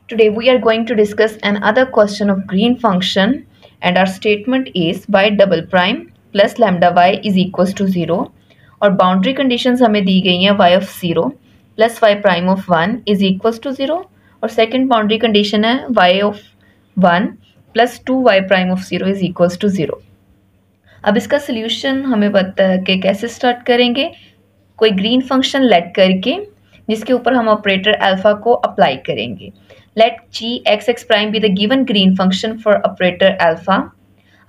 Today we are going to discuss another question of green function, and our statement is y double prime plus lambda y is equals to 0 और boundary conditions हमें दी गई हैं y of 0 plus y prime of 1 is equals to 0 और second boundary condition है y of 1 plus 2y prime of 0 is equals to 0। अब इसका solution हमें पता है कि कैसे स्टार्ट करेंगे। कोई ग्रीन फंक्शन लेट करके जिसके ऊपर हम ऑपरेटर अल्फा को अप्लाई करेंगे। Let G x x prime be the given Green function for operator alpha.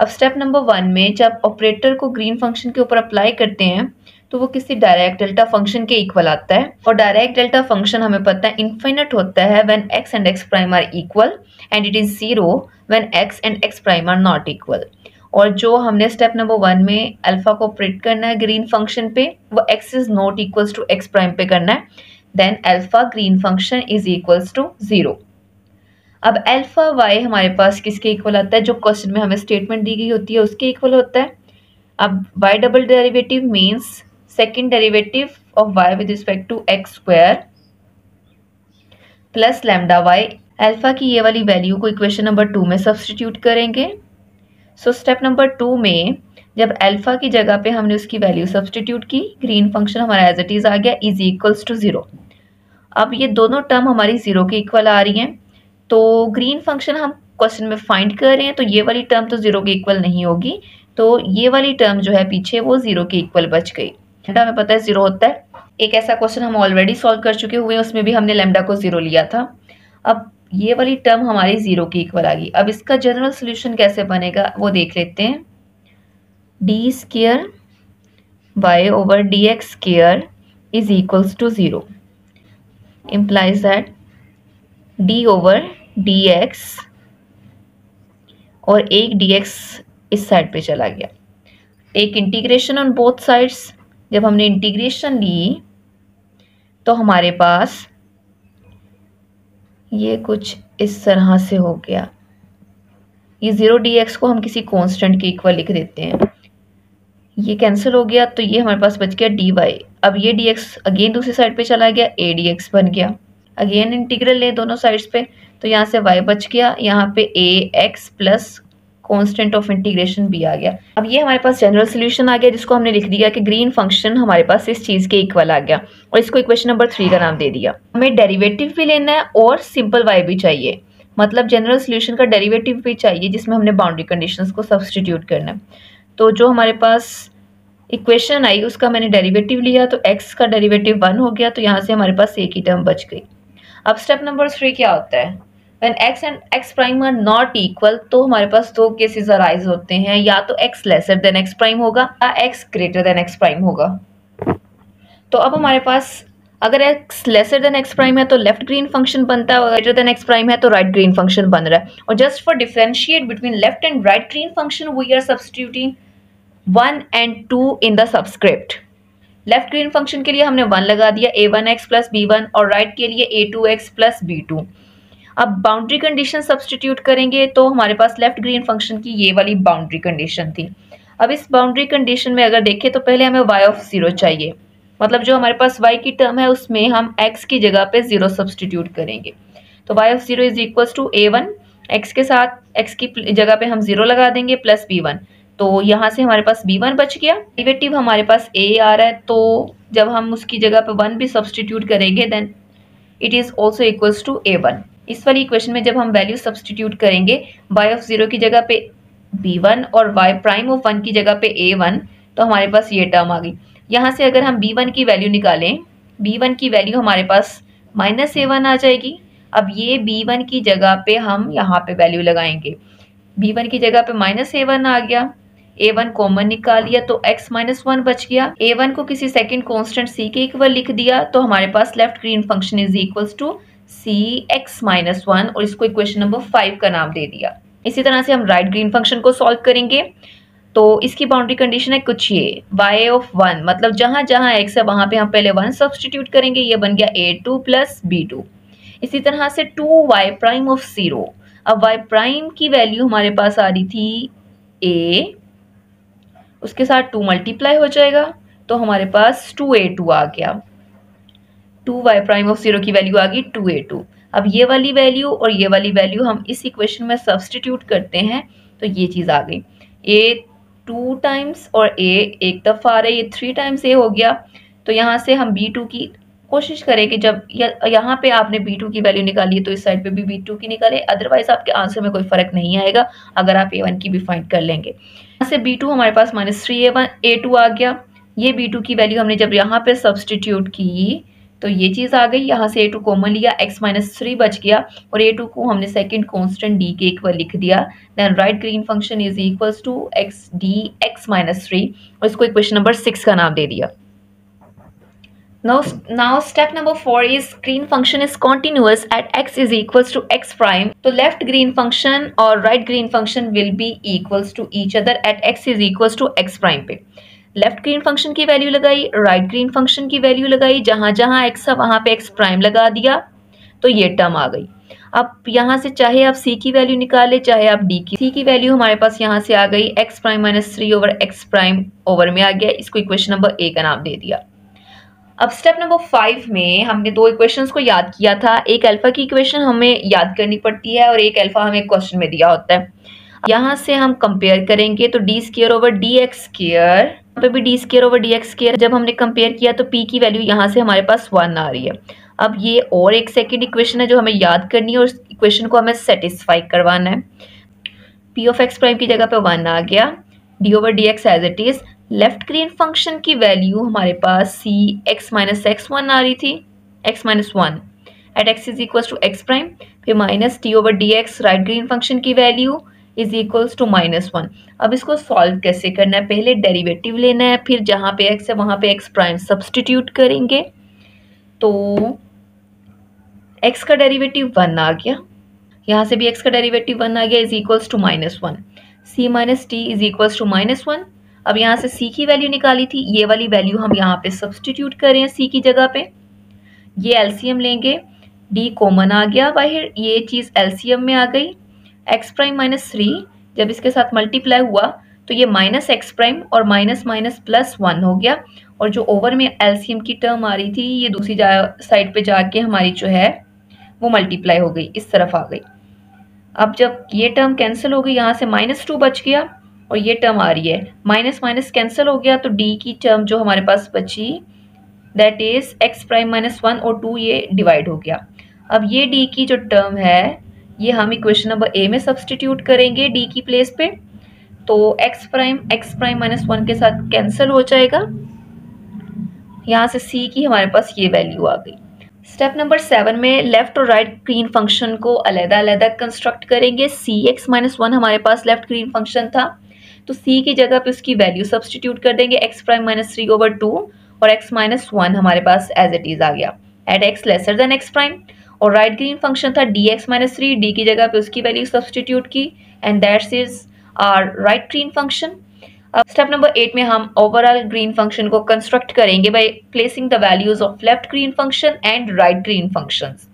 अब स्टेप नंबर 1 में जब ऑपरेटर को ग्रीन फंक्शन के ऊपर अप्लाई करते हैं तो वो किसी डायरेक्ट डेल्टा फंक्शन के इक्वल आता है और डायरेक्ट डेल्टा फंक्शन हमें पता है इनफिनिट होता है when x and x prime are equal and it is 0 when x and x prime are not equal. और जो हमने स्टेप नंबर 1 में अल्फा को ऑपरेट करना है ग्रीन फंक्शन पे वो x is not equals to x prime पे करना है, then alpha Green function is equals to 0। अब अल्फा y हमारे पास किसके इक्वल आता है, जो क्वेश्चन में हमें स्टेटमेंट दी गई होती है उसके इक्वल होता है। अब y double derivative means second derivative of y with respect to x square plus lambda y। Alpha की ये वाली वैल्यू को इक्वेशन नंबर 2 में सब्स्टिट्यूट करेंगे। सो स्टेप नंबर 2 में जब अल्फा की जगह पे हमने उसकी वैल्यू सब्स्टिट्यूट की, ग्रीन फंक्शन हमारा एज इट इज आ गया इज इक्वल्स टू 0। अब ये दोनों टर्म हमारी 0 के इक्वल आ रही हैं, तो ग्रीन फंक्शन हम क्वेश्चन में फाइंड कर रहे हैं तो ये वाली टर्म तो 0 के इक्वल नहीं होगी, तो ये वाली टर्म जो है पीछे वो 0 के इक्वल बच गई। हमें पता है 0 होता है। एक ऐसा क्वेश्चन हम ऑलरेडी सॉल्व कर चुके हुए हैं, उसमें भी हमने लैम्डा को 0 लिया था। अब ये वाली टर्म हमारी 0 के इक्वल आ गई। अब इसका जनरल सोल्यूशन कैसे बनेगा वो देख लेते हैं। D square y over D x square is equals to 0 implies that d over D x और एक dx इस साइड पे चला गया। एक इंटीग्रेशन ऑन बोथ साइड्स, जब हमने इंटीग्रेशन ली तो हमारे पास ये कुछ इस तरह से हो गया। ये 0 dx को हम किसी कांस्टेंट के इक्वल लिख देते हैं, ये कैंसिल हो गया तो ये हमारे पास बच गया dy। अब ये dx अगेन दूसरी साइड पे चला गया, a dx बन गया। अगेन इंटीग्रल ले दोनों साइड्स पे तो यहाँ से y बच गया, यहाँ पे ax plus constant of integration b आ गया। अब ये हमारे पास जनरल सोल्यूशन आ गया जिसको हमने लिख दिया कि ग्रीन फंक्शन हमारे पास इस चीज़ के इक्वल आ गया और इसको इक्वेशन नंबर 3 का नाम दे दिया। हमें डेरिवेटिव भी लेना है और सिंपल y भी चाहिए, मतलब जनरल सोल्यूशन का डेरिवेटिव भी चाहिए जिसमें हमने बाउंड्री कंडीशंस को सब्स्टिट्यूट करना है। तो जो हमारे पास इक्वेशन आई उसका मैंने डेरिवेटिव लिया तो x का डेरिवेटिव 1 हो गया, तो यहाँ से हमारे पास एक ही टर्म बच गई। अब स्टेप नंबर 3 क्या होता है, when x and x prime are not equal तो हमारे पास दो केसेस अराइज होते हैं, या तो x lesser than x prime होगा या x greater than x prime होगा। तो अब हमारे पास अगर x lesser than x prime है तो लेफ्ट ग्रीन फंक्शन बनता है, और ग्रेटर देन x प्राइम है तो राइट ग्रीन फंक्शन बन रहा है। और just for differentiate between left and right Green function we are substituting 1 and 2 in the subscript. Left Green function के लिए हमने 1 लगा दिया a1x प्लस b1 और राइट के लिए a2x प्लस b2। अब बाउंड्री कंडीशन सब्स्टिट्यूट करेंगे तो हमारे पास लेफ्ट ग्रीन फंक्शन की ये वाली बाउंड्री कंडीशन थी। अब इस बाउंड्री कंडीशन में अगर देखें तो पहले हमें y ऑफ 0 चाहिए, मतलब जो हमारे पास y की टर्म है उसमें हम x की जगह पे 0 सब्स्टिट्यूट करेंगे। तो y of 0 is equals to a1, x के साथ x की जगह पे हम 0 लगा देंगे प्लस b1, तो यहाँ से हमारे पास b1 बच गया। डेरिवेटिव हमारे पास a आ रहा है तो जब हम उसकी जगह पे 1 भी सब्स्टिट्यूट करेंगे then it is also equals to a1। इस वाली इक्वेशन में जब हम वैल्यू सब्स्टिट्यूट करेंगे y ऑफ 0 की जगह पे b1 और y प्राइम ऑफ 1 की जगह पे a1, तो हमारे पास ये टर्म आ गई। यहाँ से अगर हम b1 की वैल्यू निकालें, b1 की वैल्यू हमारे पास माइनस a1 आ जाएगी। अब ये b1 की जगह पे हम यहाँ पे वैल्यू लगाएंगे, b1 की जगह पे माइनस a1 आ गया, a1 कॉमन निकाल लिया तो x माइनस 1 बच गया। a1 को किसी सेकंड कांस्टेंट c के इक्वल लिख दिया तो हमारे पास left Green function is equals to cx minus 1 और इसको इक्वेशन नंबर 5 का नाम दे दिया। इसी तरह से हम राइट ग्रीन फंक्शन को सॉल्व करेंगे तो इसकी बाउंड्री कंडीशन है कुछ ये y ऑफ 1, मतलब जहां जहां x है वहां पे हम पहले 1 सब्स्टिट्यूट करेंगे, ये बन गया a2 प्लस b2। इसी तरह से 2y प्राइम ऑफ 0, अब y प्राइम की वैल्यू हमारे पास आ रही थी a, उसके साथ 2 मल्टीप्लाई हो जाएगा तो हमारे पास 2a2 आ गया। 2y प्राइम ऑफ 0 की वैल्यू आ गई 2a2। अब ये वाली वैल्यू और ये वाली वैल्यू हम इस इक्वेशन में सब्स्टिट्यूट करते हैं तो ये चीज़ आ गई। ए 2 टाइम्स और ए एक दफ़ा आ रहा है, ये 3 टाइम्स ए हो गया। तो यहाँ से हम B2 की कोशिश करें कि जब यहाँ पे आपने B2 की वैल्यू निकाली है तो इस साइड पे भी B2 की निकालें, अदरवाइज आपके आंसर में कोई फ़र्क नहीं आएगा अगर आप A1 की भी फाइंड कर लेंगे। यहाँ से B2 हमारे पास -3A1 A2 आ गया। ये B2 की वैल्यू हमने जब यहाँ पे सब्स्टिट्यूट की तो ये चीज़ आ गई। यहाँ से A2 कॉमन लिया, x-3 बच गया और A2 को हमने सेकंड कांस्टेंट d के इक्वल लिख दिया। Then right Green function is equals to x d x-3 और इसको इक्वेशन नंबर 6 का नाम दे दिया। Now step number 4 is green function is continuous at x is equals to x prime. तो left green function और right green function will be equals to each other at x is equals to x prime पे। Left Green function की value लगाई, right Green function की value लगाई, जहां जहां x है वहां पे x प्राइम लगा दिया तो ये टर्म आ गई। अब यहाँ से चाहे आप c की वैल्यू निकाले चाहे आप d की, c की वैल्यू हमारे पास यहाँ से आ गई x prime -3 over x prime over में आ गया। इसको इक्वेशन नंबर a का नाम दे दिया। अब स्टेप नंबर 5 में हमने दो इक्वेशंस को याद किया था। एक अल्फा की इक्वेशन हमें याद करनी पड़ती है और एक अल्फा हमें क्वेश्चन में दिया होता है। यहाँ से हम कंपेयर करेंगे तो D square over D x square, यहाँ पे भी D square over D x square जब हमने कंपेयर किया तो पी की वैल्यू यहाँ से हमारे पास 1 आ रही है। अब ये और एक सेकेंड इक्वेशन है जो हमें याद करनी है और इस इक्वेशन को हमें सेटिस्फाई करवाना है। पी ऑफ एक्स प्राइम की जगह पे 1 आ गया, D over D X as it is. Left Green function की वैल्यू हमारे पास सी एक्स माइनस एक्स 1 आ रही थी, X minus 1 at X is equal to X prime, फिर minus D over D X right Green function की value is equals to -1। अब इसको सॉल्व कैसे करना है, पहले डेरिवेटिव लेना है, फिर जहाँ पे x है वहाँ पे x प्राइम सब्सटीट्यूट करेंगे तो x का डेरिवेटिव 1 आ गया, यहाँ से भी x का डेरिवेटिव 1 आ गया is equals to -1। c minus T is equals to -1। अब यहाँ से c की वैल्यू निकाली थी, ये वाली वैल्यू हम यहाँ पे सब्सटीट्यूट कर रहे हैं c की जगह पे। ये एलसीएम लेंगे, d कॉमन आ गया बाहर, ये चीज़ एलसीएम में आ गई। x प्राइम -3 जब इसके साथ मल्टीप्लाई हुआ तो ये -x प्राइम और माइनस माइनस +1 हो गया और जो ओवर में एलसीएम की टर्म आ रही थी ये दूसरी साइड पे जाके हमारी जो है वो मल्टीप्लाई हो गई, इस तरफ आ गई। अब जब ये टर्म कैंसिल हो गई यहाँ से -2 बच गया और ये टर्म आ रही है, माइनस माइनस कैंसिल हो गया तो d की टर्म जो हमारे पास बची दैट इज x प्राइम -1 और 2 ये डिवाइड हो गया। अब ये d की जो टर्म है ये हम इक्वेशन नंबर ए में सब्सटीट्यूट करेंगे डी की प्लेस पे, तो x प्राइम -1 के साथ कैंसिल हो जाएगा। यहाँ से c की हमारे पास ये वैल्यू आ गई। स्टेप नंबर 7 में लेफ्ट और राइट ग्रीन फंक्शन को अलग-अलग कंस्ट्रक्ट करेंगे। cx -1 हमारे पास लेफ्ट ग्रीन फंक्शन था तो c की जगह पे उसकी वैल्यू सब्सटीट्यूट कर देंगे, x प्राइम -3 ओवर 2 और x -1 हमारे पास एज इट इज आ गया at x lesser than x prime. और राइट ग्रीन फंक्शन था dx -3, d की जगह पे उसकी वैल्यू सब्सटीट्यूट की and that's is our right Green function. अब स्टेप नंबर 8 में हम ओवरऑल ग्रीन फंक्शन को कंस्ट्रक्ट करेंगे by placing the values of left Green function and right Green functions.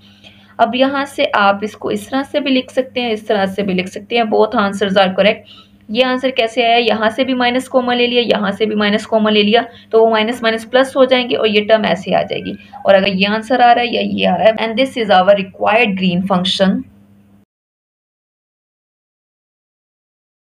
अब यहाँ से आप इसको इस तरह से भी लिख सकते हैं, इस तरह से भी लिख सकते हैं, बोथ आंसर्स आर करेक्ट। ये आंसर कैसे आया, यहाँ से भी माइनस कॉमन ले लिया, यहाँ से भी माइनस कॉमन ले लिया तो वो माइनस माइनस प्लस हो जाएंगे और ये टर्म ऐसे आ जाएगी। और अगर ये आंसर आ रहा है या ये आ रहा है and this is our required Green function